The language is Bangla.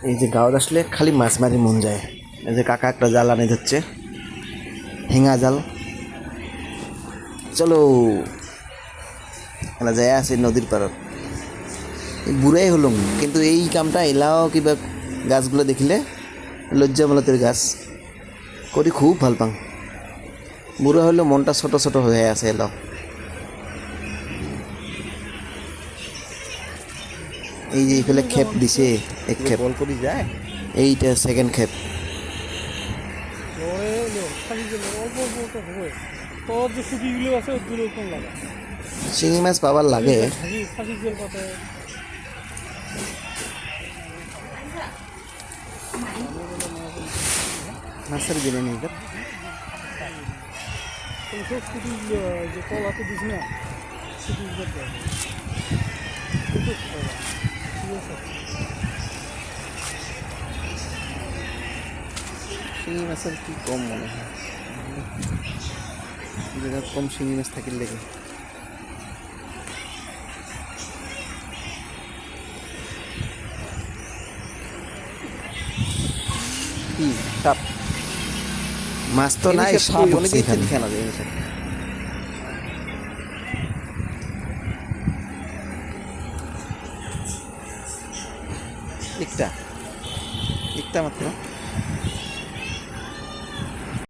এই যে গাঁৱত আসলে খালি মাছ মারি মন যায়। এই যে কাকা একটা জাল আনে ধরছে, হেঙা জাল। চলো এলা যায় আছে নদীর পাড়ত। বুড়াই হলুম কিন্তু এই কামটা এলাও কিবা গাছগুলো দেখিলে লজ্জামলতের গাছ করি খুব ভাল পাং। বুড়া হলেও মনটা ছোট ছোট হয়ে আছে এলাও। এই যে এইফালে খেপ দিছে, এক খেপ বল করি যায় এইটা সেকেন্ড খেপ। শিঙি মাছ পাবার লাগে। মাছের দিনে নেই শিঙি মাছের কি কম মনে হয়, যেটা কম শিঙি মাছ থাকির লেগে। কি টাপ মাছ তো নাই, সাপ উঠছে এখানে। একটা একটা মাত্র